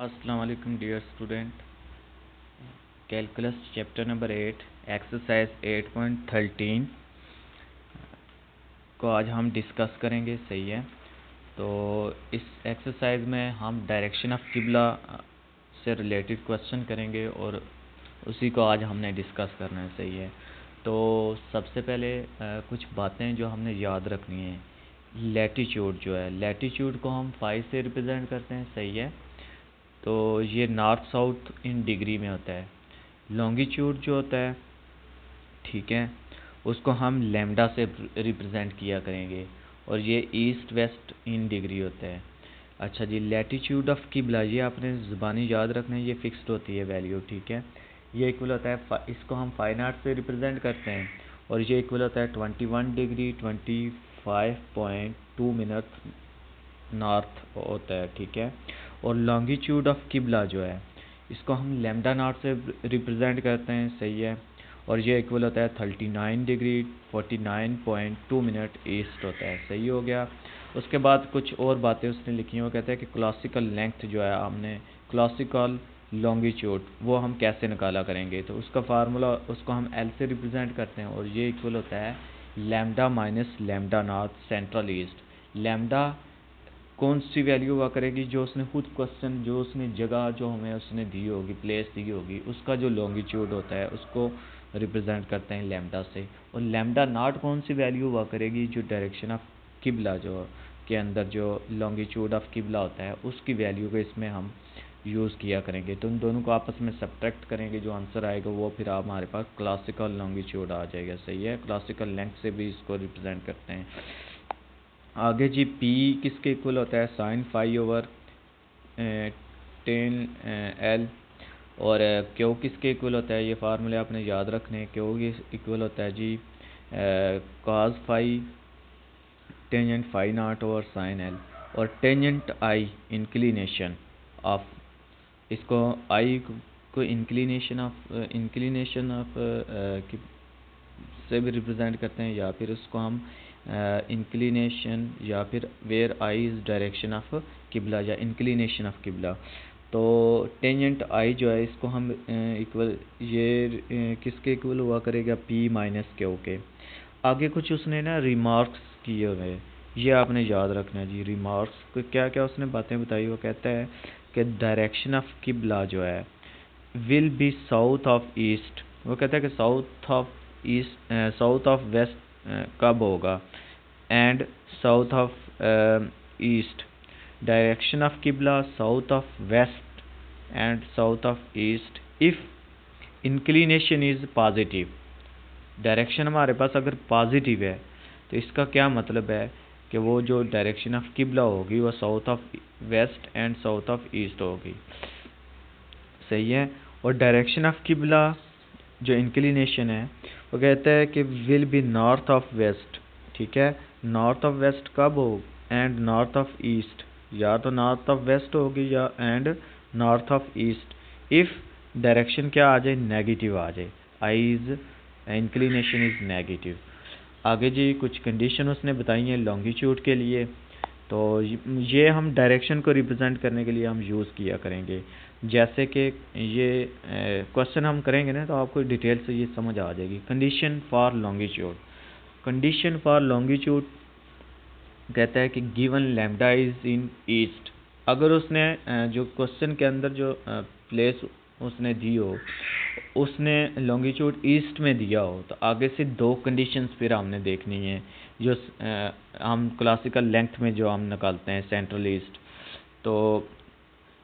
अस्सलाम वालेकुम dear student. Calculus chapter number 8 exercise 8.13 को आज हम डिस्कस करेंगे। सही है, तो इस एक्सरसाइज में हम डायरेक्शन ऑफ किबला से रिलेटेड क्वेश्चन करेंगे और उसी को आज हमने डिस्कस करना है। सही है, तो सबसे पहले कुछ बातें जो हमने याद रखनी है। लैटीट्यूड जो है, लैटीट्यूड को हम 5 से रिप्रेजेंट करते हैं। सही है, तो ये नॉर्थ साउथ इन डिग्री में होता है। लॉन्गिट्यूड जो होता है, ठीक है, उसको हम लैम्डा से रिप्रेजेंट किया करेंगे और ये ईस्ट वेस्ट इन डिग्री होता है। अच्छा जी, लैटीट्यूड ऑफ किबला, ये आपने ज़ुबानी याद रखना है, ये फिक्स्ड होती है वैल्यू। ठीक है, ये इक्वल होता है, इसको हम फाइव नॉट से रिप्रेजेंट करते हैं और ये इक्वल होता है 21 डिग्री 25.2 मिनट नॉर्थ होता है। ठीक है, और लॉन्गिट्यूड ऑफ किबला जो है, इसको हम लैम्डा नॉट से रिप्रेजेंट करते हैं। सही है, और ये इक्वल होता है 39 डिग्री 49.2 मिनट ईस्ट होता है। सही हो गया। उसके बाद कुछ और बातें उसने लिखी हैं। वो कहते हैं कि क्लासिकल लेंथ जो है, हमने क्लासिकल लॉन्गिट्यूड वो हम कैसे निकाला करेंगे, तो उसका फार्मूला, उसको हम एल से रिप्रेजेंट करते हैं और ये इक्वल होता है lambda minus lambda not central east. Lambda कौन सी वैल्यू हुआ करेगी, जो उसने खुद क्वेश्चन, जो उसने जगह जो हमें उसने दी होगी, प्लेस दी होगी, उसका जो लॉन्गिट्यूड होता है उसको रिप्रेजेंट करते हैं लैम्डा से। और लैम्डा नॉट कौन सी वैल्यू हुआ करेगी, जो डायरेक्शन ऑफ किबला जो के अंदर जो लॉन्गिट्यूड ऑफ किबला होता है उसकी वैल्यू को इसमें हम यूज़ किया करेंगे। तो उन दोनों को आपस में सब्ट्रैक्ट करेंगे, जो आंसर आएगा वो फिर आप हमारे पास क्लासिकल लॉन्गिट्यूड आ जाएगा। सही है, क्लासिकल लेंथ से भी इसको रिप्रेजेंट करते हैं। आगे जी, पी किसके इक्वल होता है, साइन फाई ओवर 10 एल। और क्यू किसके इक्वल होता है, ये फार्मूले आपने याद रखने हैं। क्यू इक्वल होता है जी cos phi tangent phi not over sine L. और टेंजेंट आई इंक्लिनेशन ऑफ, इसको आई को इंक्लिनेशन ऑफ से भी रिप्रेजेंट करते हैं, या फिर उसको हम इंक्लिनेशन, या फिर where I is direction of किबला, या इंक्लिनेशन ऑफ किबला। तो टेंजेंट आई जो है, इसको हम इक्वल, ये किसके इक्वल हुआ करेगा, पी माइनस क्यू के। आगे कुछ उसने ना रिमार्क्स किए हुए, ये आपने याद रखना है जी। रिमार्क्स को क्या क्या उसने बातें बताई। वो कहता है कि डायरेक्शन ऑफ किबला जो है will be south of east. वो कहता है कि south of east, south of west कब होगा, and south of east. Direction of किबला south of west and south of east if inclination is positive. Direction हमारे पास अगर पॉजिटिव है तो इसका क्या मतलब है कि वो जो डायरेक्शन ऑफ किबला होगी वो south of west and south of east होगी। सही है, और डायरेक्शन ऑफ किबला जो इंक्लिनेशन है, वो कहता है कि will be north of west. ठीक है, नॉर्थ ऑफ वेस्ट कब हो, एंड नॉर्थ ऑफ ईस्ट, या तो नॉर्थ ऑफ वेस्ट होगी या and north of east if direction क्या आ जाए, नेगेटिव आ जाए, I is inclination is negative. आगे जी कुछ कंडीशन उसने बताई हैं लॉन्गिट्यूड के लिए, तो ये हम डायरेक्शन को रिप्रेजेंट करने के लिए हम यूज़ किया करेंगे। जैसे कि ये क्वेश्चन हम करेंगे ना, तो आपको डिटेल से ये समझ आ जाएगी। Condition for longitude, condition for longitude कहता है कि given lambda is in east. अगर उसने जो क्वेश्चन के अंदर जो प्लेस उसने दी हो, उसने लॉन्गिट्यूड ईस्ट में दिया हो, तो आगे से दो कंडीशंस फिर हमने देखनी है, जो हम क्लासिकल लेंथ में जो हम निकालते हैं सेंट्रल ईस्ट। तो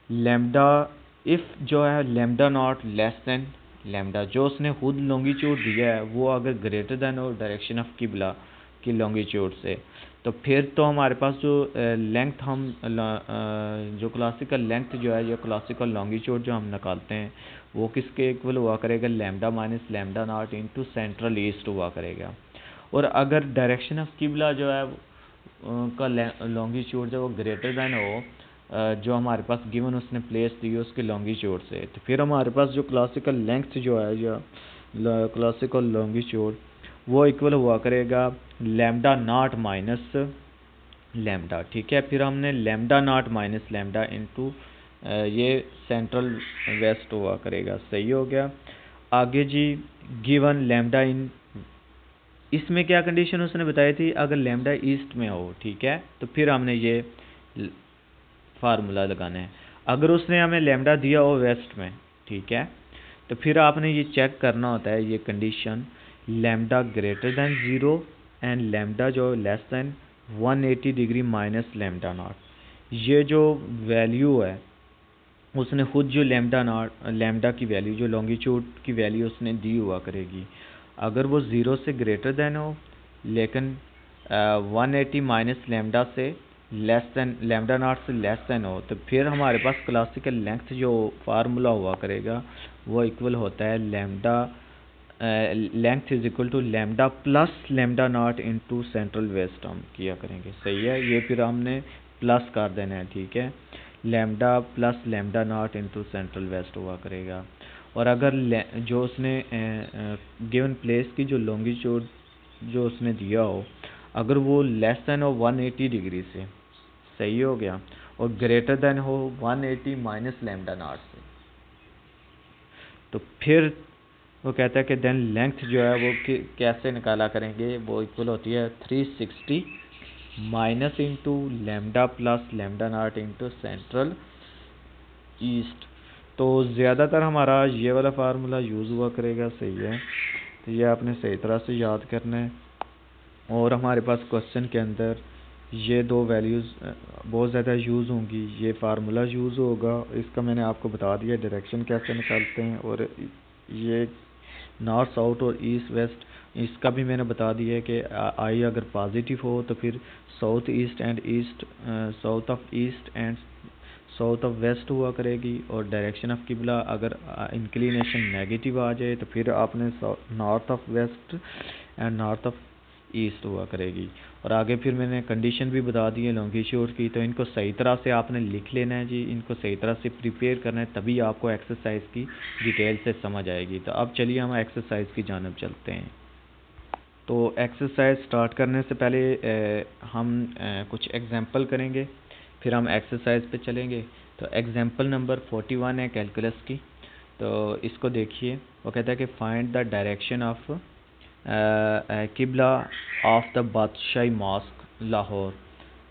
लैम्डा, इफ़ जो है lambda naught less than lambda, जो उसने खुद लॉन्गिट्यूड दिया है वो अगर ग्रेटर देन हो डायरेक्शन ऑफ किबला की लॉन्गिट्यूड से, तो फिर तो हमारे पास जो लेंथ हम जो क्लासिकल लेंथ जो है, या क्लासिकल लॉन्गिट्यूड जो हम निकालते हैं, वो किसके इक्वल हुआ करेगा, lambda minus lambda not into central east हुआ करेगा। और अगर डायरेक्शन ऑफ किबला जो है का लॉन्गिट्यूड जो वो ग्रेटर देन हो जो हमारे पास गिवन उसने प्लेस दी है उसके लॉन्गिट्यूड से, तो फिर हमारे पास जो क्लासिकल लेंथ जो है, या क्लासिकल लॉन्गिट्यूड, वो इक्वल हुआ करेगा लैम्डा नॉट माइनस लैम्डा। ठीक है, फिर हमने lambda naught minus lambda into ये सेंट्रल वेस्ट हुआ करेगा। सही हो गया। आगे जी, गिवन लैम्डा इन, इसमें क्या कंडीशन उसने बताई थी, अगर लैम्डा ईस्ट में हो, ठीक है, तो फिर हमने ये फार्मूला लगाना है। अगर उसने हमें लैम्डा दिया हो वेस्ट में, ठीक है, तो फिर आपने ये चेक करना होता है, ये condition lambda greater than 0 and lambda जो less than 180 degree minus lambda naught. ये जो वैल्यू है उसने खुद जो लैम्डा की वैल्यू, जो लॉन्गिट्यूड की वैल्यू उसने दी हुआ करेगी, अगर वो 0 से ग्रेटर दैन हो लेकिन 180 माइनस लैम्डा से लेस दैन, लैम्डा नॉट से लेस दैन हो, तो फिर हमारे पास क्लासिकल लेंथ जो फार्मूला हुआ करेगा वो इक्वल होता है lambda length is equal to lambda plus lambda not into central west हम किया करेंगे। सही है, ये फिर हमने प्लस कर देना है, ठीक है, lambda plus lambda not into central west हुआ करेगा। और अगर जो उसने गिवन प्लेस की जो लॉन्गिट्यूड जो उसने दिया हो, अगर वो लेस दैन हो 180 डिग्री से, सही हो गया, और ग्रेटर दैन हो 180 माइनस लैम्डा नॉट से, तो फिर वो कहता है कि देन लेंथ जो है वो कैसे निकाला करेंगे, वो इक्वल होती है 360 minus into lambda plus lambda not into central east. तो ज़्यादातर हमारा ये वाला फार्मूला यूज़ हुआ करेगा। सही है, तो ये आपने सही तरह से याद करना है। और हमारे पास क्वेश्चन के अंदर ये दो वैल्यूज़ बहुत ज़्यादा यूज़ होंगी, ये फार्मूला यूज़ होगा, इसका मैंने आपको बता दिया डायरेक्शन कैसे निकालते हैं, और ये नॉर्थ साउथ और ईस्ट वेस्ट इसका भी मैंने बता दिया है कि आई अगर पॉजिटिव हो तो फिर south east and east, south of east and south of west हुआ करेगी, और डायरेक्शन ऑफ किबला अगर इंक्लिनेशन नेगेटिव आ जाए तो फिर आपने north of west and north of east हुआ करेगी। और आगे फिर मैंने कंडीशन भी बता दी है लॉन्गिट्यूड की, तो इनको सही तरह से आपने लिख लेना है जी, इनको सही तरह से प्रिपेयर करना है, तभी आपको एक्सरसाइज की डिटेल से समझ आएगी। तो अब चलिए हम एक्सरसाइज की जानब चलते हैं। तो एक्सरसाइज स्टार्ट करने से पहले हम कुछ एग्जांपल करेंगे, फिर हम एक्सरसाइज पे चलेंगे। तो एग्जांपल नंबर 41 है कैलकुलस की। तो इसको देखिए, वो कहता है कि फाइंड द डायरेक्शन ऑफ किबला of the Badshahi mosque Lahore.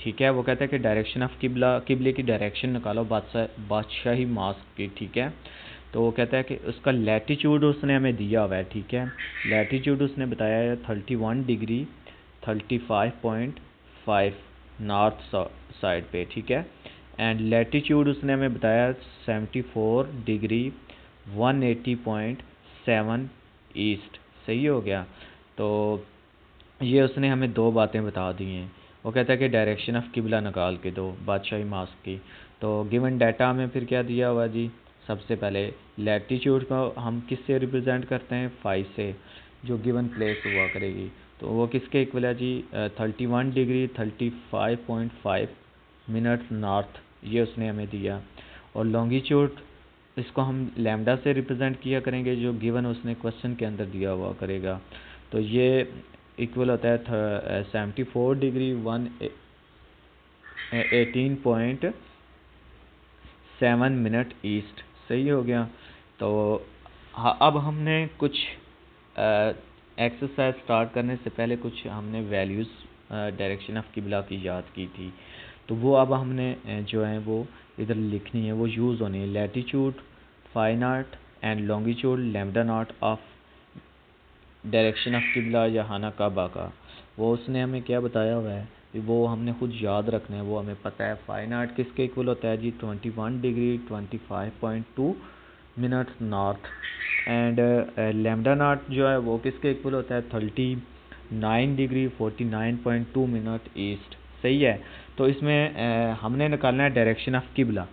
ठीक है, वो कहता है कि डायरेक्शन ऑफ किबले की डायरेक्शन निकालो बादशाही मॉस्क की। ठीक है, तो वो कहता है कि उसका लैटीट्यूड उसने हमें दिया हुआ है। ठीक है, लैटीट्यूड उसने बताया है 31 डिग्री 35.5 नॉर्थ साइड पे। ठीक है, एंड लैटीट्यूड उसने हमें बताया 74 डिग्री 180.7 ईस्ट। सही हो गया। तो ये उसने हमें दो बातें बता दी हैं। वो कहता है कि डायरेक्शन ऑफ किबला निकाल के दो बादशाही मास्क की। तो गिवन डाटा में फिर क्या दिया हुआ जी, सबसे पहले लैटीट्यूड को हम किससे रिप्रेजेंट करते हैं, 5 से, जो गिवन प्लेस हुआ करेगी। तो वो किसके इक्वल है जी, 31 डिग्री 35.5 मिनट नॉर्थ, ये उसने हमें दिया। और लॉन्गिट्यूड इसको हम लैम्डा से रिप्रेजेंट किया करेंगे, जो गिवन उसने क्वेश्चन के अंदर दिया हुआ करेगा। तो ये इक्वल होता है 74 डिग्री 118.7 मिनट ईस्ट। सही हो गया। तो हाँ, अब हमने कुछ एक्सरसाइज स्टार्ट करने से पहले कुछ हमने वैल्यूज़ डायरेक्शन ऑफ किबला की याद की थी, तो वो अब हमने जो है वो इधर लिखनी है, वो यूज़ होनी है। Latitude phi not and longitude lambda not of direction of किबला या हाना काबा का, वो उसने हमें क्या बताया हुआ है, वो हमने खुद याद रखना है। वो हमें पता है फाई नॉट किसके इक्वल होता है जी, 21 degree 25.2 minute north, and lambda not जो है वो किसके इक्वल होता है, 39 डिग्री 49.2 मिनट ईस्ट। सही है। तो इसमें हमने निकालना है डायरेक्शन ऑफ किबला।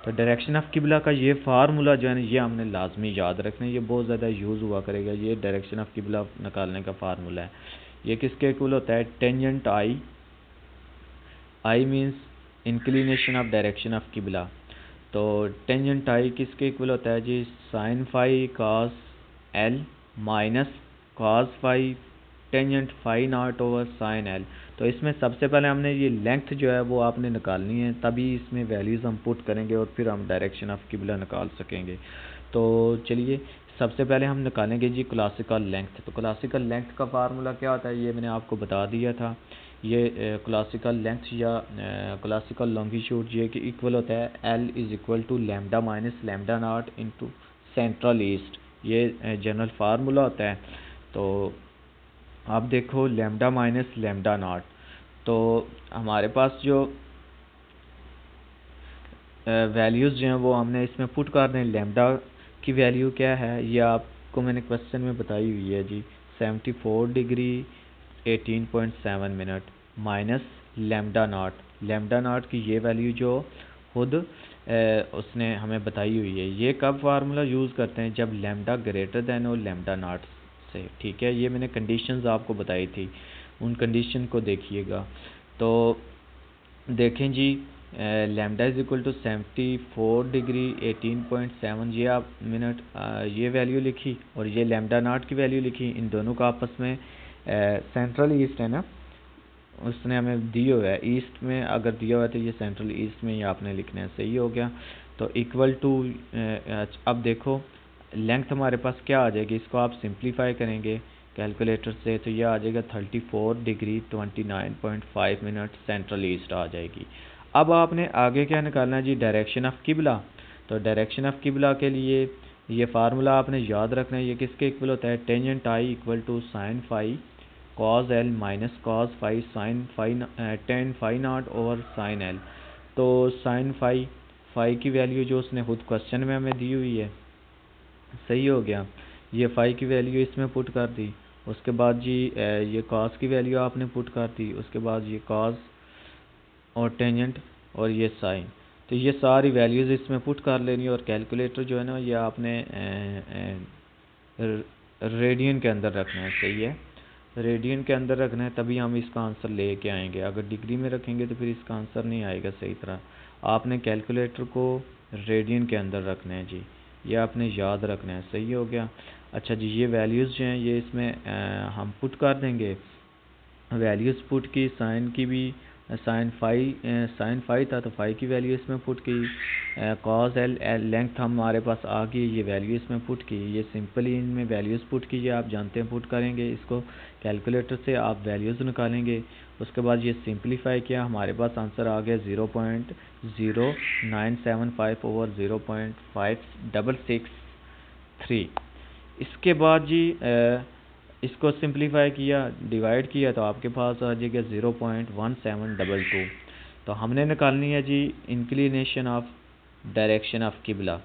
तो डायरेक्शन ऑफ किबला का ये फार्मूला जो है ना, ये हमने लाजमी याद रखना है, ये बहुत ज़्यादा यूज़ हुआ करेगा। ये डायरेक्शन ऑफ किबला निकालने का फार्मूला है। ये किसके इक्वल होता है, tangent I, I means inclination of direction of किबला। तो टेंजेंट आई किसके इक्वल होता है जी, sine phi cos L minus cos phi tangent phi not over sine L. तो तो इसमें सबसे पहले हमने ये लेंथ जो है वो आपने निकालनी है, तभी इसमें वैल्यूज़ हम पुट करेंगे और फिर हम डायरेक्शन ऑफ किबला निकाल सकेंगे। तो चलिए सबसे पहले हम निकालेंगे जी क्लासिकल लेंथ। तो क्लासिकल लेंथ का फार्मूला क्या होता है ये मैंने आपको बता दिया था। ये क्लासिकल लेंथ या क्लासिकल लॉन्गिट्यूड ये कि इक्वल होता है L is equal to lambda minus lambda not into central east, ये जनरल फार्मूला होता है। तो आप देखो लैम्डा माइनस लैम्डा नॉट, तो हमारे पास जो वैल्यूज़ जो हैं वो हमने इसमें पुट कर दें। लैम्डा की वैल्यू क्या है ये आपको मैंने क्वेश्चन में बताई हुई है जी, 74 degree 18.7 minute minus lambda not की ये वैल्यू जो खुद उसने हमें बताई हुई है। ये कब फार्मूला यूज़ करते हैं, जब लैम्डा ग्रेटर दैन हो लैम्डा नॉट से, ठीक है। ये मैंने कंडीशंस आपको बताई थी, उन कंडीशन को देखिएगा। तो देखें जी lambda is equal to 74 degree 18.7 ये आप मिनट ये वैल्यू लिखी और ये लैम्डा नॉट की वैल्यू लिखी। इन दोनों का आपस में सेंट्रल ईस्ट है ना, उसने हमें दिया हुआ है। ईस्ट में अगर दिया हुआ है तो ये सेंट्रल ईस्ट में ही आपने लिखना है, सही हो गया। तो इक्वल टू अब देखो लेंथ हमारे पास क्या आ जाएगी, इसको आप सिंप्लीफाई करेंगे कैलकुलेटर से तो ये आ जाएगा 34 डिग्री 29.5 मिनट सेंट्रल ईस्ट आ जाएगी। अब आपने आगे क्या निकालना है जी, डायरेक्शन ऑफ किबला। तो डायरेक्शन ऑफ किबला के लिए ये फार्मूला आपने याद रखना है, ये किसके इक्वल होता है, tangent I equal to sine phi cos L minus cos phi sine phi tan phi not over sine L. तो साइन फाई की वैल्यू जो उसने खुद क्वेश्चन में हमें दी हुई है, सही हो गया। ये फाई की वैल्यू इसमें पुट कर दी, उसके बाद जी ये कॉस की वैल्यू आपने पुट कर दी, उसके बाद ये कॉस और टेंजेंट और ये साइन, तो ये सारी वैल्यूज़ इसमें पुट कर लेनी है। और कैलकुलेटर जो है ना ये आपने रेडियन के अंदर रखना है, सही है, रेडियन के अंदर रखना है तभी हम इसका आंसर लेके आएंगे। अगर डिग्री में रखेंगे तो फिर इसका आंसर नहीं आएगा सही तरह। आपने कैलकुलेटर को रेडियन के अंदर रखना है जी, ये आपने याद रखना है, सही हो गया। अच्छा जी ये वैल्यूज़ जो हैं ये इसमें हम पुट कर देंगे। वैल्यूज़ पुट की, साइन की भी, साइन फाई था तो फाई की वैल्यू इसमें पुट की, कॉज एल लेंथ हमारे पास आ गई, ये वैल्यू इसमें पुट की। ये सिंपली इनमें वैल्यूज़ पुट कीजिए, आप जानते हैं पुट करेंगे इसको कैलकुलेटर से, आप वैल्यूज़ निकालेंगे। उसके बाद ये सिंप्लीफाई किया, हमारे पास आंसर आ गया 0.0975 ओवर 0.5663। इसके बाद जी इसको सिंप्लीफाई किया, डिवाइड किया तो आपके पास आ जाएगा 0.1722। तो हमने निकालनी है जी इंक्लिनेशन ऑफ डायरेक्शन ऑफ किबला।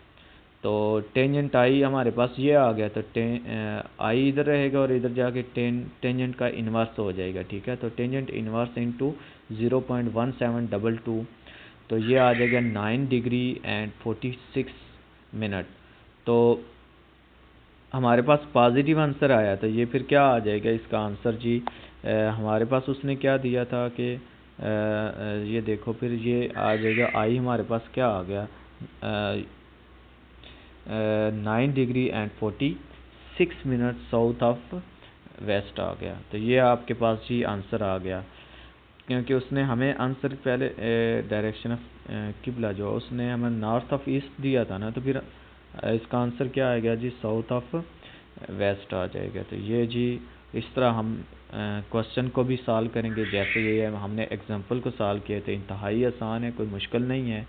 तो टेंजेंट आई हमारे पास ये आ गया, तो आई इधर रहेगा और इधर जाके टेंजेंट का इन्वर्स हो जाएगा, ठीक है। तो टेंजेंट इन्वर्स इंटू 0.1722, तो ये आ जाएगा 9 डिग्री एंड 46 मिनट। तो हमारे पास पॉजिटिव आंसर आया, तो ये फिर क्या आ जाएगा इसका आंसर जी, हमारे पास उसने क्या दिया था कि ये देखो फिर ये आ जाएगा आई हमारे पास क्या आ गया 9 degree and 46 minute south of west आ गया। तो ये आपके पास जी आंसर आ गया, क्योंकि उसने हमें आंसर पहले डायरेक्शन ऑफ किबला जो उसने हमें नॉर्थ ऑफ ईस्ट दिया था ना, तो फिर इसका आंसर क्या आएगा जी साउथ ऑफ वेस्ट आ जाएगा। तो ये जी इस तरह हम क्वेश्चन को भी सॉल्व करेंगे, जैसे ये हमने एग्जांपल को सॉल्व किए थे, इंतहाई आसान है, कोई मुश्किल नहीं है।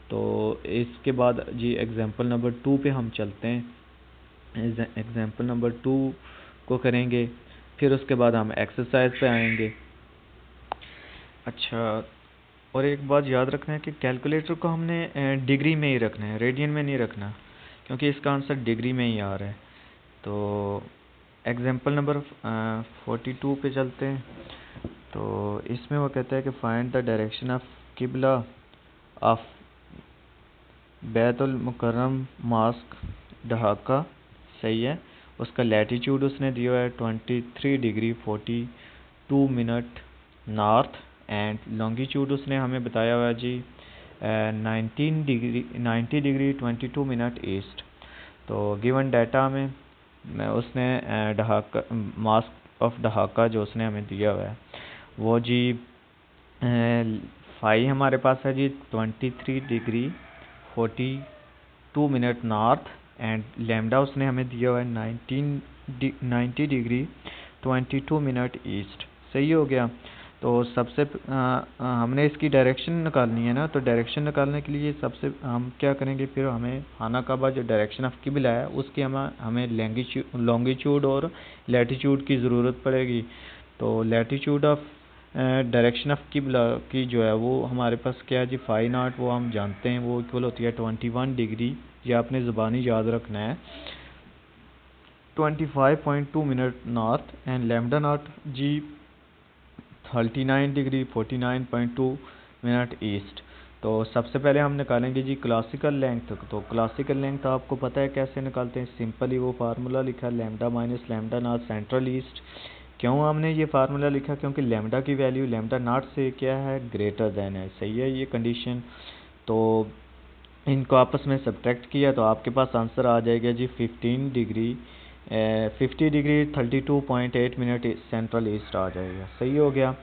तो इसके बाद जी एग्जांपल नंबर 2 पे हम चलते हैं, एग्जांपल नंबर 2 को करेंगे, फिर उसके बाद हम एक्सरसाइज पे आएंगे। अच्छा, और एक बात याद रखना है कि कैलकुलेटर को हमने डिग्री में ही रखना है, रेडियन में नहीं रखना, क्योंकि इसका आंसर डिग्री में ही आ रहा है। तो एग्जांपल नंबर 42 पे चलते हैं। तो इसमें वो कहता है कि फाइंड द डायरेक्शन ऑफ किबला ऑफ बैतुल मुकर्रम मॉस्क ढाका, सही है। उसका लैटीट्यूड उसने दिया है 23 degree 42 minute north, and longitude उसने हमें बताया हुआ है जी 90 डिग्री 22 मिनट ईस्ट। तो गिवन डाटा में उसने ढाका मास्क ऑफ ढाका जो उसने हमें दिया हुआ है, वो जी फाई हमारे पास है जी 23 degree 42 minute north, and lambda उसने हमें दिया हुआ है 90 डिग्री 22 मिनट ईस्ट। सही हो गया। तो हमने इसकी डायरेक्शन निकालनी है ना, तो डायरेक्शन निकालने के लिए सबसे हम क्या करेंगे, फिर हमें खाना काबा जो डायरेक्शन ऑफ किबला है उसकी हमें लॉन्गिट्यूड और लैटिट्यूड की ज़रूरत पड़ेगी। तो लैटिट्यूड ऑफ डायरेक्शन ऑफ किबला की जो है वो हमारे पास क्या है जी, फाई नॉट वो हम जानते हैं, वो इक्वल होती है 21 डिग्री। ये आपने ज़बानी याद रखना है, 25.2 minute north, and lambda not जी 39 डिग्री 49.2 मिनट ईस्ट। तो सबसे पहले हम निकालेंगे जी क्लासिकल लेंथ। तो क्लासिकल लेंथ आपको पता है कैसे निकालते हैं, सिंपली वो फार्मूला लिखा lambda minus lambda not central east. क्यों हमने ये फार्मूला लिखा, क्योंकि लैम्डा की वैल्यू लैम्डा नॉट से क्या है, ग्रेटर देन है। सही है ये कंडीशन। तो इनको आपस में सब्ट्रैक्ट किया तो आपके पास आंसर आ जाएगा जी 50 डिग्री 32.8 मिनट सेंट्रल ईस्ट आ जाएगा। सही हो गया।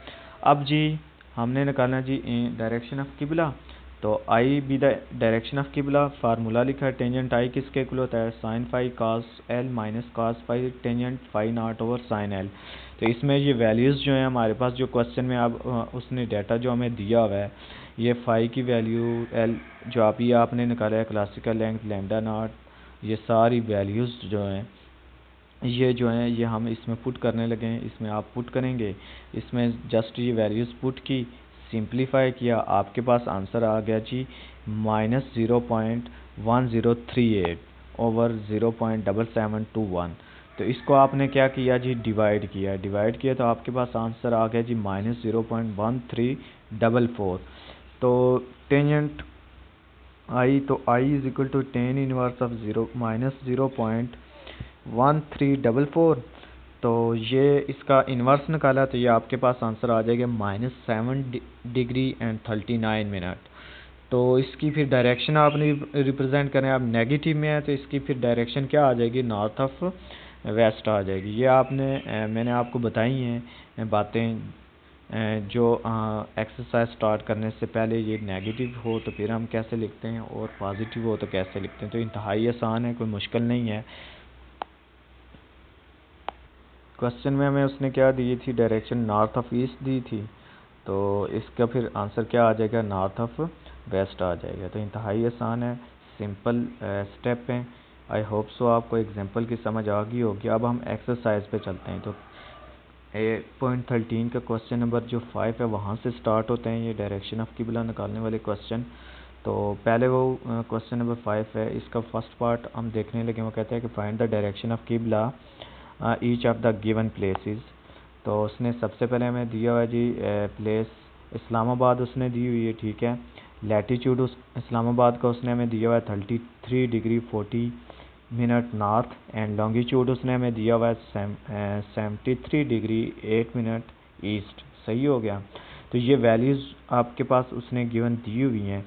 अब जी हमने निकालना जी डायरेक्शन ऑफ किबला। तो I be the direction of किबला, फार्मूला लिखा है टेंजेंट आई किसके इक्वल होता है, sine phi cos L minus cos phi tangent phi not over sine L. तो इसमें ये वैल्यूज़ जो हैं हमारे पास, जो क्वेश्चन में अब उसने डाटा जो हमें दिया हुआ है, ये फाई की वैल्यू एल जो आप ये आपने निकाला है क्लासिकल लेंथ लैम्डा नॉट, ये सारी वैल्यूज़ जो हैं ये जो हैं ये हम इसमें पुट करने लगे हैं। इसमें आप पुट करेंगे, इसमें जस्ट ये वैल्यूज़ पुट की, सिंप्लीफाई किया, आपके पास आंसर आ गया जी -0.1038 ओवर 0.7721। तो इसको आपने क्या किया जी, डिवाइड किया तो आपके पास आंसर आ गया जी -0.1344। तो टेंजेंट आई, तो I is equal to tan inverse of -0.1344। तो ये इसका इन्वर्स निकाला तो ये आपके पास आंसर आ जाएगा -7 डिग्री एंड 39 मिनट। तो इसकी फिर डायरेक्शन आपने रिप्रेजेंट करें, आप नेगेटिव में है तो इसकी फिर डायरेक्शन क्या आ जाएगी, नॉर्थ ऑफ वेस्ट आ जाएगी। ये मैंने आपको बताई हैं बातें, जो एक्सरसाइज स्टार्ट करने से पहले ये नेगेटिव हो तो फिर हम कैसे लिखते हैं और पॉजिटिव हो तो कैसे लिखते हैं। तो इंतहाई आसान है, कोई मुश्किल नहीं है। क्वेश्चन में हमें उसने क्या दी थी, डायरेक्शन नॉर्थ ऑफ ईस्ट दी थी, तो इसका फिर आंसर क्या आ जाएगा, नॉर्थ ऑफ वेस्ट आ जाएगा। तो इंतहाई आसान है, सिंपल स्टेप हैं। आई होप सो आपको एग्जांपल की समझ आ गई होगी। अब हम एक्सरसाइज पे चलते हैं। तो 8.13 का क्वेश्चन नंबर जो 5 है वहाँ से स्टार्ट होते हैं ये डायरेक्शन ऑफ किबला निकालने वाले क्वेश्चन। तो पहले वो क्वेश्चन नंबर 5 है, इसका फर्स्ट पार्ट हम देखने लगे। वो कहते हैं कि फाइंड द डायरेक्शन ऑफ किबला each of the given places. तो उसने सबसे पहले हमें दिया हुआ है जी प्लेस इस्लामाबाद उसने दी हुई है, ठीक है। लैटीट्यूड उस इस्लामाबाद का उसने हमें दिया हुआ है 33 degree 40 minute north, and longitude उसने हमें दिया हुआ है 73 डिग्री 8 मिनट ईस्ट। सही हो गया। तो ये वैल्यूज़ आपके पास उसने गिवन दी हुई हैं।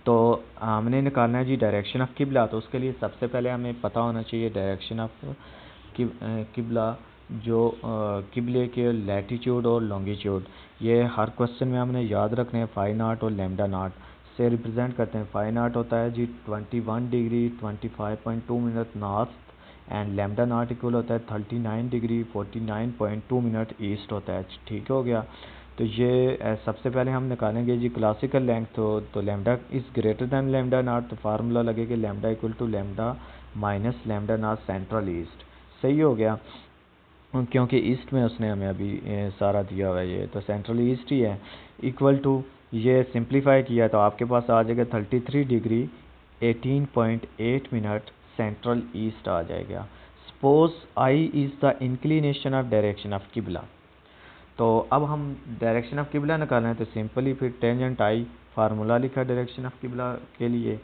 तो हमने निकालना है जी डायरेक्शन ऑफ किबला। तो उसके लिए सबसे पहले हमें पता होना चाहिए डायरेक्शन ऑफ किबला, जो किबले के लैटीट्यूड और लॉन्गिट्यूड, ये हर क्वेश्चन में हमने याद रखने हैं। फाई नॉट और लैम्डा नॉट से रिप्रेजेंट करते हैं। फाई नॉट होता है जी 21 degree 25.2 minute north, and lambda not equal होता है 39 डिग्री 49.2 मिनट ईस्ट होता है। ठीक हो गया। तो ये सबसे पहले हम निकालेंगे जी क्लासिकल लेंथ। तो lambda is greater than lambda not, तो फार्मूला लगेगा lambda equal to lambda minus lambda not central east. सही हो गया, क्योंकि ईस्ट में उसने हमें अभी सारा दिया हुआ है, ये तो सेंट्रल ईस्ट ही है। इक्वल टू ये सिंप्लीफाई किया तो आपके पास आ जाएगा 33 डिग्री 18.8 मिनट सेंट्रल ईस्ट आ जाएगा। Suppose I is the inclination of direction of किबला। तो अब हम डायरेक्शन ऑफ किबला निकालना है, तो सिंपली फिर टेंजेंट आई, फार्मूला लिखा डायरेक्शन ऑफ किबला के लिए,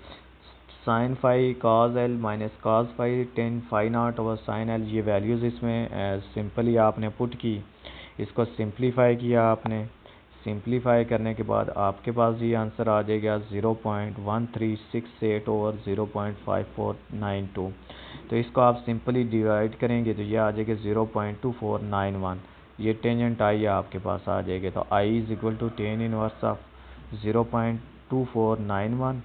sine phi cos L minus cos phi tan phi not over sine L. ये वैल्यूज़ इसमें सिंपली आपने पुट की, इसको सिंप्लीफाई किया आपने। सिंप्लीफाई करने के बाद आपके पास ये आंसर आ जाएगा 0.1368 ओवर 0.5492। तो इसको आप सिंपली डिवाइड करेंगे तो ये आ जाएगा 0.2491। ये टेंजेंट आई आपके पास आ जाएगी। तो I is equal to tan inverse of 0.2491।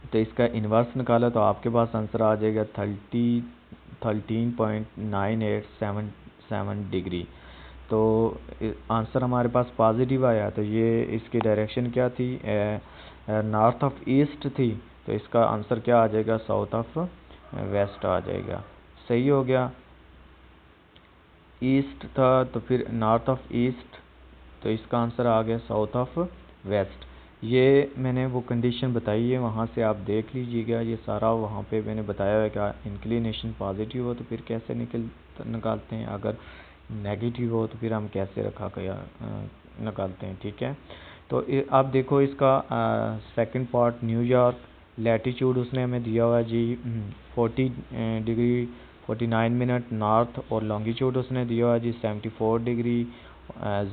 तो इसका इन्वर्स निकाला तो आपके पास आंसर आ जाएगा 13.9877 डिग्री। तो आंसर हमारे पास पॉजिटिव आया। तो ये इसकी डायरेक्शन क्या थी, नॉर्थ ऑफ ईस्ट थी। तो इसका आंसर क्या आ जाएगा, साउथ ऑफ वेस्ट आ जाएगा। सही हो गया। ईस्ट था तो फिर नॉर्थ ऑफ ईस्ट, तो इसका आंसर आ गया साउथ ऑफ वेस्ट। ये मैंने वो कंडीशन बताई है, वहाँ से आप देख लीजिएगा। ये सारा वहाँ पे मैंने बताया है कि इंक्लिनेशन पॉजिटिव हो तो फिर कैसे निकालते हैं, अगर नेगेटिव हो तो फिर हम कैसे निकालते हैं। ठीक है। तो आप देखो इसका सेकंड पार्ट, न्यूयॉर्क लैटिट्यूड उसने हमें दिया हुआ है जी 40 डिग्री 49 मिनट नॉर्थ, और लॉन्गिट्यूड उसने दिया हुआ है जी 74 degree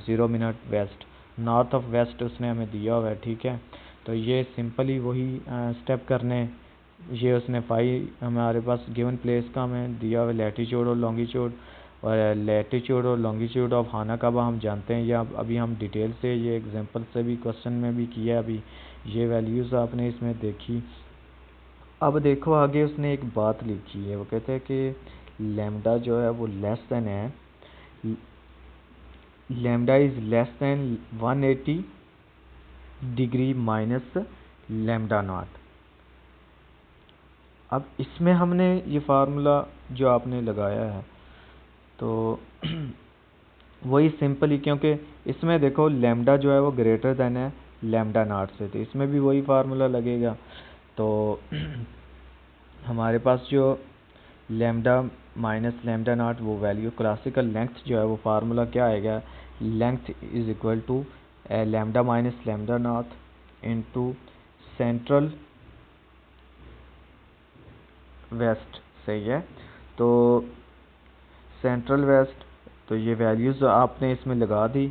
0 minute west. North of west उसने हमें दिया हुआ है। ठीक है। तो ये सिंपली वही स्टेप करने, ये उसने हमारे पास गिवन प्लेस का हमें दिया हुआ है लैटिट्यूड और लॉन्गिट्यूड, और लैटिट्यूड और लॉन्गिट्यूड ऑफ हानाकाबा हम जानते हैं, या अभी हम डिटेल से ये एग्जांपल से भी क्वेश्चन में भी किया। अभी ये वैल्यूज़ आपने इसमें देखी। अब देखो आगे उसने एक बात लिखी है, वो कहते हैं कि लैम्डा जो है वो लेस देन है, lambda is less than 180 degree minus lambda not. अब इसमें हमने ये फार्मूला जो आपने लगाया है तो वही सिंपल ही, क्योंकि इसमें देखो लैम्डा जो है वो ग्रेटर देन है लैम्डा नॉट से, तो इसमें भी वही फार्मूला लगेगा। तो हमारे पास जो लैम्डा माइनस लैम्डा नॉट वो वैल्यू, क्लासिकल लेंथ जो है वो फार्मूला क्या आएगा, length is equal to lambda minus lambda not into central west. सही है। तो सेंट्रल वेस्ट, तो ये वैल्यूज़ आपने इसमें लगा दी।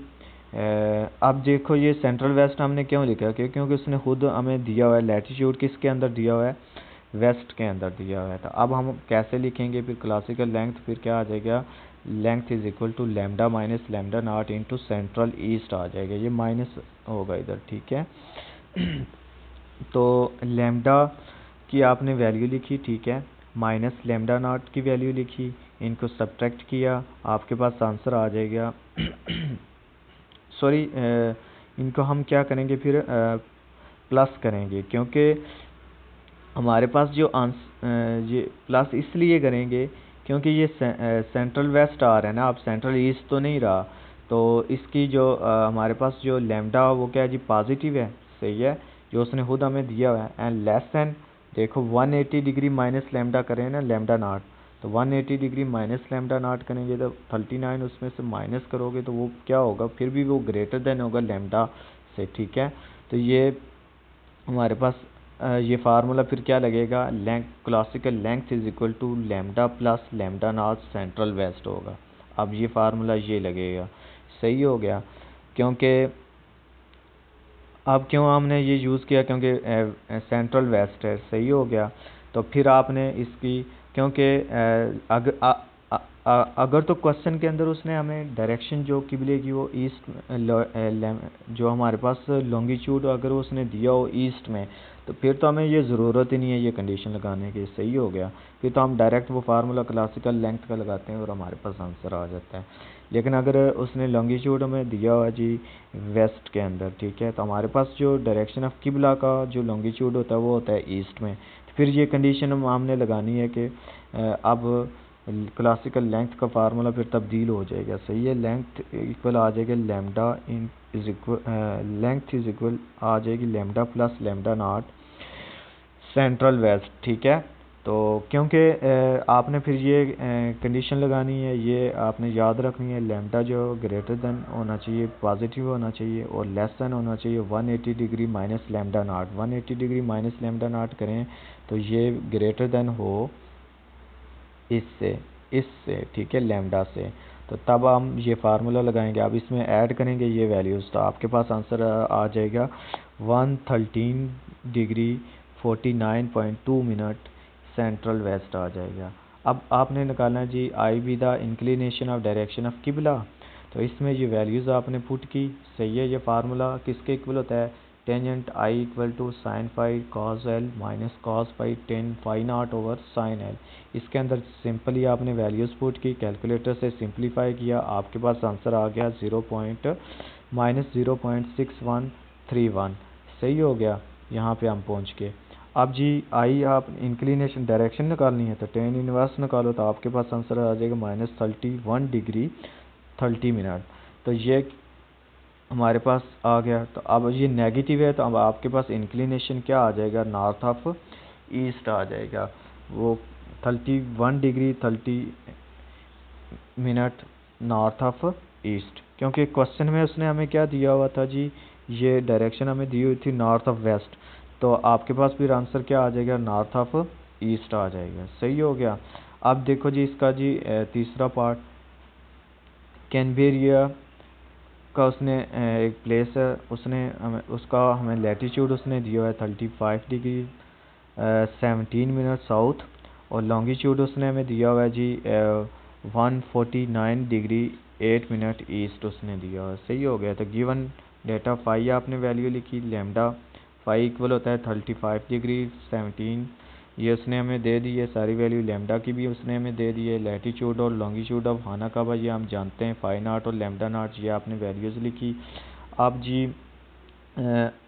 अब देखो ये सेंट्रल वेस्ट हमने क्यों लिखा, क्योंकि उसने खुद हमें दिया हुआ है लैटिट्यूड किसके अंदर दिया हुआ है, वेस्ट के अंदर दिया हुआ है। तो अब हम कैसे लिखेंगे फिर क्लासिकल लेंथ, फिर क्या आ जाएगा, length is equal to lambda minus lambda not into central east आ जाएगा, ये माइनस होगा इधर। ठीक है। तो लैम्डा की आपने वैल्यू लिखी, ठीक है, माइनस लैम्डा नॉट की वैल्यू लिखी, इनको सब्ट्रैक्ट किया, आपके पास आंसर आ जाएगा सॉरी, इनको हम क्या करेंगे फिर प्लस करेंगे, क्योंकि हमारे पास जो ये प्लस इसलिए करेंगे क्योंकि ये सेंट्रल वेस्ट आ रहा है ना, अब सेंट्रल ईस्ट तो नहीं रहा। तो इसकी जो हमारे पास जो लैम्डा वो क्या है जी, पॉजिटिव है। सही है, जो उसने खुद हमें दिया हुआ है। एंड लेस देन, देखो 180 डिग्री माइनस लैम्डा करें ना लैम्डा नॉट, तो 180 डिग्री माइनस लैम्डा नॉट करेंगे तो 39 उसमें से माइनस करोगे तो वो क्या होगा, फिर भी वो ग्रेटर देन होगा लैम्डा से। ठीक है। तो ये हमारे पास ये फार्मूला फिर क्या लगेगा, length, classical length is equal to lambda plus lambda not central west होगा। अब ये फार्मूला ये लगेगा। सही हो गया। क्योंकि अब क्यों हमने ये यूज़ किया, क्योंकि सेंट्रल वेस्ट है। सही हो गया। तो फिर आपने इसकी, क्योंकि अगर तो क्वेश्चन के अंदर उसने हमें डायरेक्शन जो किबले की वो ईस्ट, जो हमारे पास लॉन्गिट्यूड अगर उसने दिया हो ईस्ट में, तो फिर तो हमें ये ज़रूरत ही नहीं है ये कंडीशन लगाने की। सही हो गया। फिर तो हम डायरेक्ट वो फार्मूला क्लासिकल लेंथ का लगाते हैं और हमारे पास आंसर आ जाता है। लेकिन अगर उसने लॉन्गिट्यूड हमें दिया हुआ जी वेस्ट के अंदर, ठीक है, तो हमारे पास जो डायरेक्शन ऑफ किबला का जो लॉन्गिट्यूड होता है वो होता है ईस्ट में। तो फिर ये कंडीशन हमने लगानी है कि अब क्लासिकल लेंथ का फार्मूला फिर तब्दील हो जाएगा। सही है। लेंथ इक्वल आ जाएगा lambda in is equal, length is equal आ जाएगी lambda plus lambda not central west. ठीक है। तो क्योंकि आपने फिर ये कंडीशन लगानी है, ये आपने याद रखनी है, लैम्डा जो ग्रेटर देन होना चाहिए, पॉजिटिव होना चाहिए, और लेस देन होना चाहिए 180 degree minus lambda not. 180 degree minus lambda not करें तो ये ग्रेटर देन हो इससे। ठीक है, लैम्डा से। तो तब हम ये फार्मूला लगाएंगे। अब इसमें ऐड करेंगे ये वैल्यूज़, तो आपके पास आंसर आ जाएगा 113 डिग्री 49.2 मिनट सेंट्रल वेस्ट आ जाएगा। अब आपने निकालना है जी I be the inclination of direction of किबला। तो इसमें ये वैल्यूज़ आपने पुट की, सही है। ये फार्मूला किसके इक्वल होता है, tangent I equal to sine phi cos L minus cos phi tan phi not over sine L. इसके अंदर सिंपली आपने वैल्यूज़ पुट की, कैलकुलेटर से सिंप्लीफाई किया, आपके पास आंसर आ गया -0.6131। सही हो गया, यहाँ पे हम पहुँच के। अब जी आई आप इंक्लिनेशन डायरेक्शन निकालनी है तो टेन इनवर्स निकालो, तो आपके पास आंसर आ जाएगा -31 डिग्री 30 मिनट। तो ये हमारे पास आ गया। तो अब ये नेगेटिव है, तो अब आपके पास इंक्लिनेशन क्या आ जाएगा, नॉर्थ ऑफ ईस्ट आ जाएगा। वो 31 degree 30 minute north of east, क्योंकि क्वेश्चन में उसने हमें क्या दिया हुआ था जी, ये डायरेक्शन हमें दी हुई थी नॉर्थ ऑफ वेस्ट, तो आपके पास फिर आंसर क्या आ जाएगा, नॉर्थ ऑफ ईस्ट आ जाएगा। सही हो गया। अब देखो जी इसका जी तीसरा पार्ट, कैनबेरिया का उसने एक प्लेस है, उसने उसका हमें लैटीट्यूड उसने दिया है 35 डिग्री 17 मिनट साउथ, और लॉन्गिट्यूड उसने हमें दिया हुआ है जी 149 डिग्री 8 मिनट ईस्ट उसने दिया हुआ है। सही हो गया। तो गिवन डेटा फाई आपने वैल्यू लिखी, लेमडा फाई इक्वल होता है 35 डिग्री 17, ये उसने हमें दे दी है सारी वैल्यू, लेमडा की भी उसने हमें दे दी है, लैटीट्यूड और लॉन्गिट्यूड ऑफ हानाकाबा ये हम जानते हैं, फाई नॉट और लेमडा नॉट ये आपने वैल्यूज़ लिखी। अब जी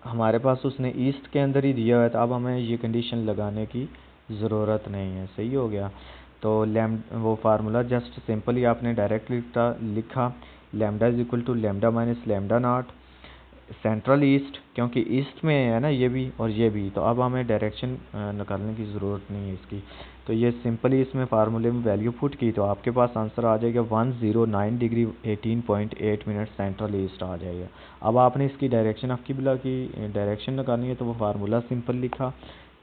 हमारे पास उसने ईस्ट के अंदर ही दिया हुआ है, तो अब हमें ये कंडीशन लगाने की ज़रूरत नहीं है। सही हो गया। तो वो फार्मूला जस्ट सिंपली आपने डायरेक्ट लिखा, lambda is equal to lambda minus lambda not central east, क्योंकि ईस्ट में है ना ये भी और ये भी, तो अब हमें डायरेक्शन निकालने की ज़रूरत नहीं है इसकी। तो ये सिंपली इसमें फार्मूले में वैल्यू पुट की, तो आपके पास आंसर आ जाएगा 109 डिग्री 18.8 मिनट सेंट्रल ईस्ट आ जाएगा। अब आपने इसकी डायरेक्शन ऑफ किबला की डायरेक्शन निकालनी है, तो वो फार्मूला सिंपल लिखा,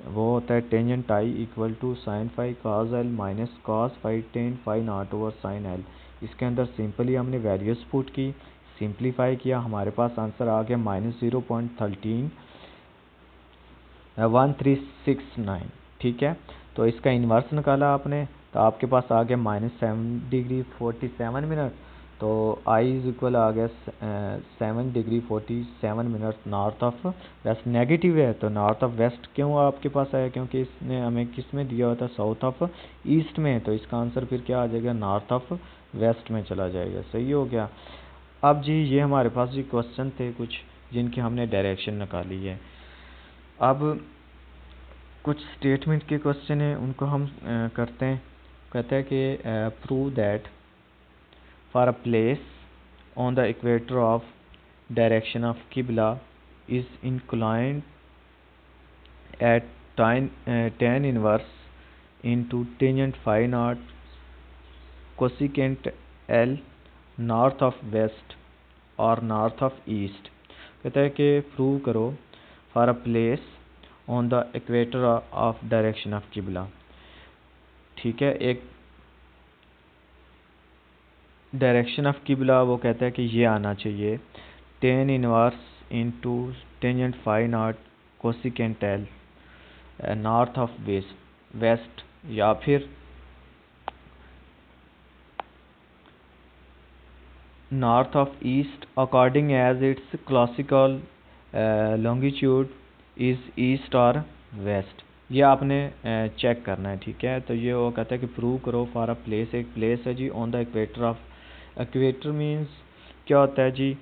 वो होता है tangent I equal to sine phi cos L minus cos phi tan phi not over sine L. इसके अंदर सिंपली हमने वैल्यूज़ पुट की, सिंप्लीफाई किया, हमारे पास आंसर आ गया -0.1369। ठीक है। तो इसका इन्वर्स निकाला आपने, तो आपके पास आ गया -7 डिग्री 47 मिनट। तो आई इज इक्वल आ गया 7 degree 47 minute north of west. Negative है तो नॉर्थ ऑफ वेस्ट क्यों आपके पास आया, क्योंकि इसने हमें किस में दिया हुआ था, साउथ ऑफ ईस्ट में, तो इसका आंसर फिर क्या आ जाएगा, नॉर्थ ऑफ वेस्ट में चला जाएगा। सही हो गया। अब जी ये हमारे पास जी क्वेश्चन थे कुछ जिनकी हमने डायरेक्शन निकाली है। अब कुछ स्टेटमेंट के क्वेश्चन हैं, उनको हम करते हैं। कहते हैं कि prove that for a place on the equator of direction of किबला is inclined at tan inverse into tangent phi naught cosecant L north of west और नॉर्थ ऑफ ईस्ट। कहता है कि प्रूव करो for a place on the equator of direction of किबला। ठीक है, एक डायरेक्शन ऑफ किबला वो कहता है कि ये आना चाहिए tan inverse into tangent phi not cosecant L north of west, या फिर north of east according as its classical longitude is east और west। ये आपने चेक करना है। ठीक है, तो ये वो कहता है कि प्रूव करो फॉर अ प्लेस, एक प्लेस है जी on the equator of, equator means क्या होता है जी,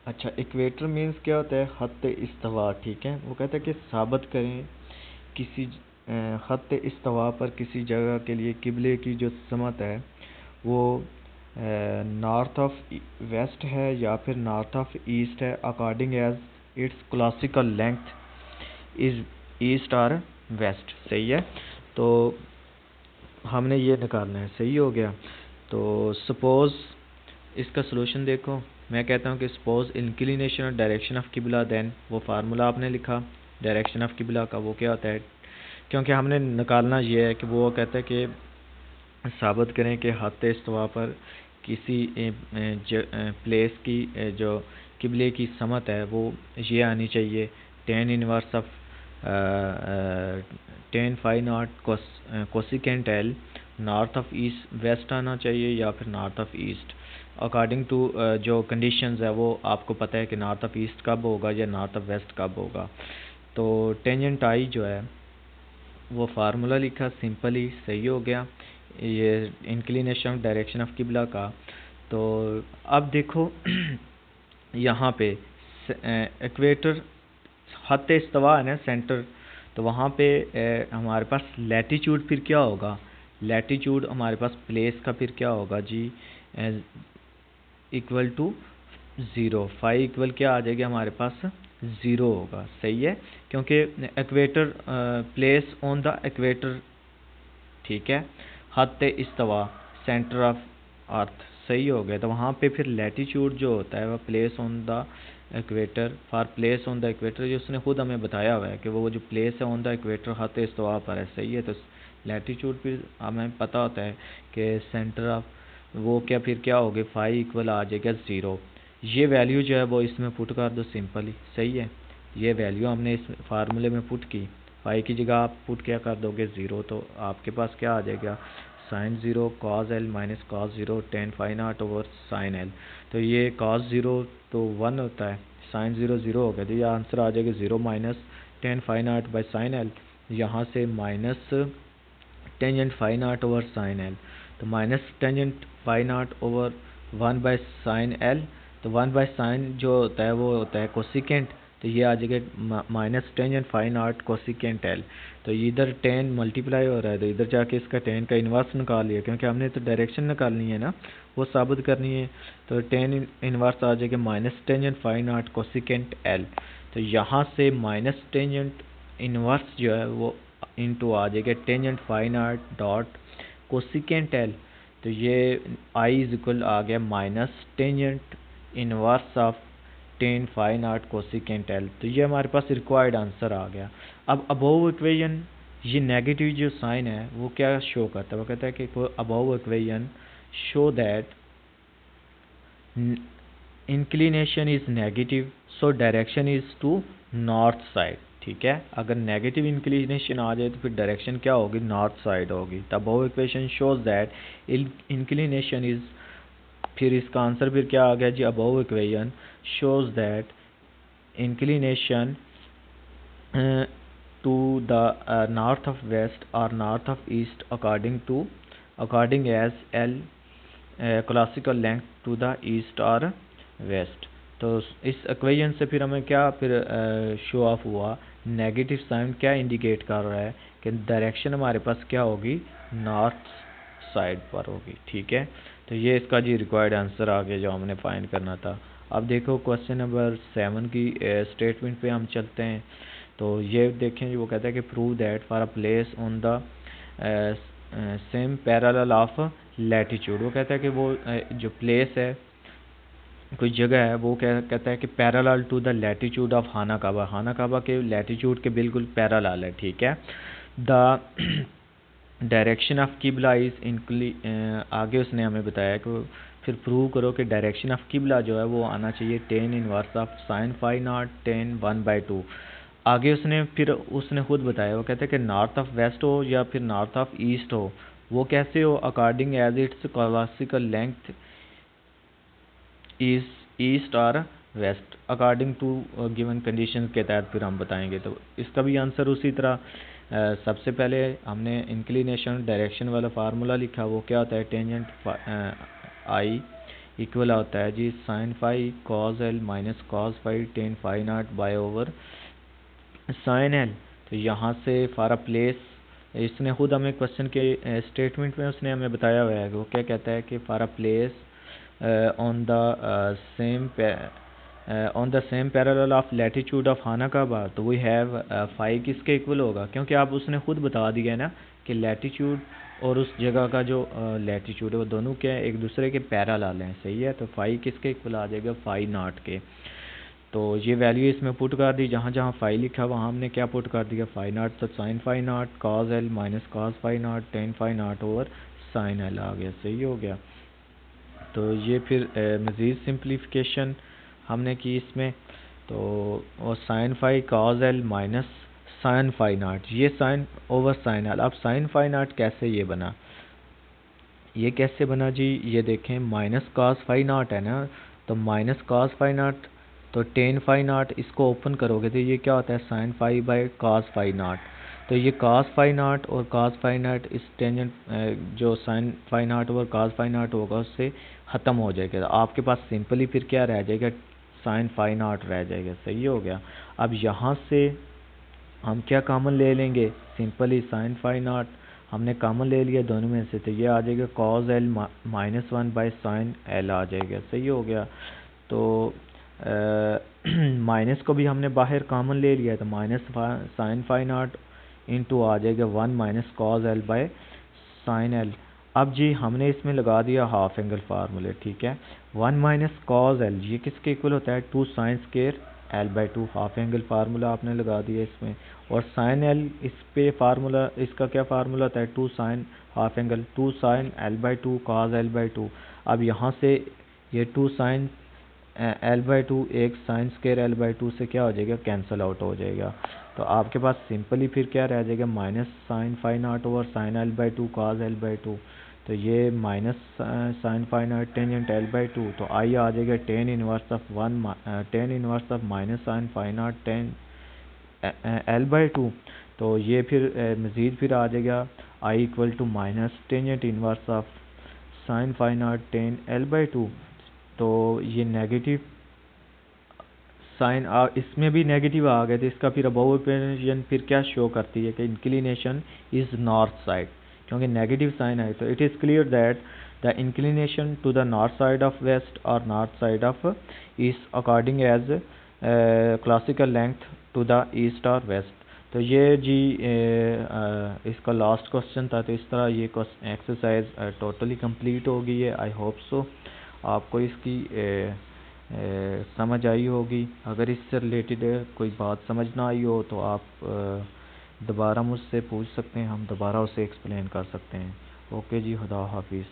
अच्छा इक्वेटर मींस क्या होता है, खत्ते इस्तवा। ठीक है, वो कहता है कि साबित करें किसी खत्ते इस्तवा पर किसी जगह के लिए किबले की जो समत है वो नॉर्थ ऑफ वेस्ट है या फिर नॉर्थ ऑफ ईस्ट है, according as it's classical length is east और वेस्ट। सही है, तो हमने ये निकालना है। सही हो गया। तो सपोज़ इसका सलूशन देखो, मैं कहता हूँ कि सपोज़ इंक्लिनेशन और डायरेक्शन ऑफ किबला, देन वो फार्मूला आपने लिखा डायरेक्शन ऑफ किबला का, वो क्या होता है, क्योंकि हमने निकालना ये है कि वो कहता है कि साबित करें कि खत्ते इस्तवा पर किसी प्लेस की जो किबले की समत है वो ये आनी चाहिए tan inverse of tan phi not cosecant L north of east west आना चाहिए या फिर north of east, according to जो कंडीशंस है वो आपको पता है कि नॉर्थ ऑफ ईस्ट कब होगा या नॉर्थ ऑफ वेस्ट कब होगा। तो टेंजेंट आई जो है वो फार्मूला लिखा, सिंपली सही हो गया, ये इंक्लिनेशन डायरेक्शन ऑफ किबला का। तो अब देखो यहाँ पे इक्वेटर खत इस्तवा है ना सेंटर, तो वहाँ पे हमारे पास लैटीट्यूड फिर क्या होगा, लैटीट्यूड हमारे पास प्लेस का फिर क्या होगा जी, equal to zero, phi equal क्या आ जाएगी हमारे पास, ज़ीरो होगा, सही है, क्योंकि equator place on the equator, ठीक है, खत इस्तवा सेंटर ऑफ अर्थ, सही हो गया। तो वहाँ पे फिर लैटीट्यूड जो होता है वह place on the equator, for place on the equator, जो उसने खुद हमें बताया हुआ है कि वो जो प्लेस है ऑन द इक्वेटर खत इस्तवा पर है, सही है। तो लैटीट्यूड फिर हमें पता होता है कि सेंटर ऑफ वो क्या फिर क्या होगी, फाई इक्वल आ जाएगा ज़ीरो। ये वैल्यू जो है वो इसमें पुट कर दो सिंपली, सही है, ये वैल्यू हमने इस फार्मूले में पुट की, फाई की जगह आप पुट क्या कर दोगे, ज़ीरो, तो आपके पास क्या आ जाएगा, sine zero cos L minus cos zero tan phi not over sine L. तो ये कॉज ज़ीरो तो 1 होता है, साइन ज़ीरो ज़ीरो हो गया, तो ये आंसर आ जाएगा 0 minus tan phi naught by sine L, यहाँ से minus tangent phi not over sine L, तो minus tangent phi not over 1 by sine L, तो 1 बाई साइन जो होता है वो होता है कोसिकेंट, तो ये आ जाएगा minus tangent phi not cosecant L. तो इधर 10 मल्टीप्लाई हो रहा है, तो इधर जाके इसका 10 का इन्वर्स निकाल लिया, क्योंकि हमने तो डायरेक्शन निकालनी है ना, वो साबित करनी है। तो 10 इन्वर्स आ जाएगा minus tangent phi not cosecant L, तो यहाँ से माइनस टेंजेंट इन्वर्स जो है वो इनटू आ जाएगा tangent phi not dot cosecant L, तो ये आई इज इक्वल आ गया minus tangent inverse of tan phi not cosecant L. तो ये हमारे पास रिक्वायर्ड आंसर आ गया। अब अबोव इक्वेशन ये नेगेटिव जो साइन है वो क्या शो करता है, वो कहता है कि above equation show that inclination is negative, so direction is to north side, ठीक है। अगर नेगेटिव इंक्लिनेशन आ जाए तो फिर डायरेक्शन क्या होगी, नॉर्थ साइड होगी। The above equation shows that inclination is, फिर इसका आंसर फिर क्या आ गया जी, above equation shows that inclination to the north of west और north of east according as L classical length to the east और वेस्ट। तो इस इक्वेशन से फिर हमें क्या फिर शो ऑफ हुआ, नेगेटिव साइन क्या इंडिकेट कर रहा है कि डायरेक्शन हमारे पास क्या होगी, नॉर्थ साइड पर होगी, ठीक है। तो ये इसका जी रिक्वायर्ड आंसर आ गया जो हमने फाइंड करना था। अब देखो क्वेश्चन नंबर 7 की स्टेटमेंट पे हम चलते हैं। तो ये देखें, वो कहता है कि prove that for a place on the same parallel of latitude, वो कहता है कि वो जो प्लेस है, कोई जगह है, वो क्या कहता है कि parallel to the latitude of खाना काबा के लैटीट्यूड के बिल्कुल पैरेलल है, ठीक है। द डायरेक्शन ऑफ किबला इज आगे उसने हमें बताया कि फिर प्रूव करो कि डायरेक्शन ऑफ किबला जो है वो आना चाहिए tan inverse of sine phi not tan 1/2। आगे उसने खुद बताया, वो कहते हैं कि नॉर्थ ऑफ वेस्ट हो या फिर नॉर्थ ऑफ ईस्ट हो, वो कैसे हो, according as it's classical length is east और west according to given condition के तहत फिर हम बताएंगे। तो इसका भी आंसर उसी तरह सबसे पहले हमने इंक्लिनेशन डायरेक्शन वाला फार्मूला लिखा, वो क्या होता है, टेंजेंट आई इक्वल होता है जी sine phi cos L minus cos phi tan phi naught by over sine L. तो यहाँ से फॉर अ प्लेस, इसने खुद हमें क्वेश्चन के स्टेटमेंट में उसने हमें बताया हुआ है, वो क्या कहता है कि for a place on the same parallel of latitude of खाना काबा, तो वी हैव फाई किसके इक्वल होगा, क्योंकि आप उसने खुद बता दिया है ना कि लैटीट्यूड और उस जगह का जो लैटीट्यूड है वो दोनों क्या है, एक दूसरे के पैरेलल हैं, सही है। तो फाई किसके इक्वल आ जाएगा, फाई नॉट के। तो ये वैल्यू इसमें पुट कर दी, जहाँ जहाँ फाई लिखा वहाँ हमने क्या पुट कर दिया, फाई नॉट, तो sine phi naught cos L minus cos phi not tan phi not over sine L आ गया, सही हो गया। तो ये फिर मज़ीद सिंप्लीफिकेशन हमने की इसमें, तो sine phi cos L minus sine phi not, ये साइन ओवर साइन एल। अब साइन फाई नॉट कैसे ये बना, ये कैसे बना जी, ये देखें माइनस कास फाई नॉट है ना, तो माइनस कास फाई नॉट, तो टेन फाई नॉट इसको ओपन करोगे तो ये क्या होता है, sine phi by cos phi not. तो ये कास फाई नॉट और कास फाई नॉट इस टेंजेंट जो साइन फाई नॉट और कास फाई नॉट होगा उससे ख़त्म हो जाएगा। तो आपके पास सिंपली फिर क्या रह जाएगा, साइन फाई नॉट रह जाएगा। सही हो गया। अब यहाँ से हम क्या कॉमन ले लेंगे, सिंपली साइन फाई नॉट हमने कॉमन ले लिया दोनों में से, तो ये आ जाएगा cos L minus one by sine L आ जाएगा। सही हो गया। तो माइनस को भी हमने बाहर कॉमन ले लिया, तो minus sine phi naught into आ जाएगा one minus cos L by sine L. अब जी हमने इसमें लगा दिया हाफ एंगल फार्मूले, ठीक है। वन माइनस कॉज एल ये किसके इक्वल होता है, two sine square L by two, half angle formula आपने लगा दिया इसमें। और साइन एल इस पे फार्मूला, इसका क्या फार्मूला होता है, two sine half angle, two sine L by two cos L by two. अब यहाँ से ये two sine L by two एक sine square L by two से क्या हो जाएगा, कैंसिल आउट हो जाएगा। तो आपके पास सिंपली फिर क्या रह जाएगा, minus sine phi not over sine L by two cos L by two. तो ये minus sine phi naught tangent L by two, तो आई आ जाएगा tan inverse of one, tan inverse of minus sine phi not tan L by two. तो ये फिर मज़ीद फिर आ जाएगा I equal to minus tangent inverse of sine phi not tan L by two. तो ये नेगेटिव साइन इसमें भी नेगेटिव आ गए, तो इसका फिर अबाउ ऑपरेशन फिर क्या शो करती है कि इंक्लिनेशन इज़ नॉर्थ साइड, क्योंकि नेगेटिव साइन है। तो it is clear that the inclination to the north side of west और north side of east according as classical length to the east और वेस्ट। तो ये जी इसका लास्ट क्वेश्चन था। तो इस तरह ये एक्सरसाइज टोटली कंप्लीट हो गई है। आई होप सो आपको इसकी समझ आई होगी। अगर इससे रिलेटेड कोई बात समझ ना आई हो तो आप दोबारा मुझसे पूछ सकते हैं, हम दोबारा उसे एक्सप्लेन कर सकते हैं। ओके जी, खुदा हाफिज़।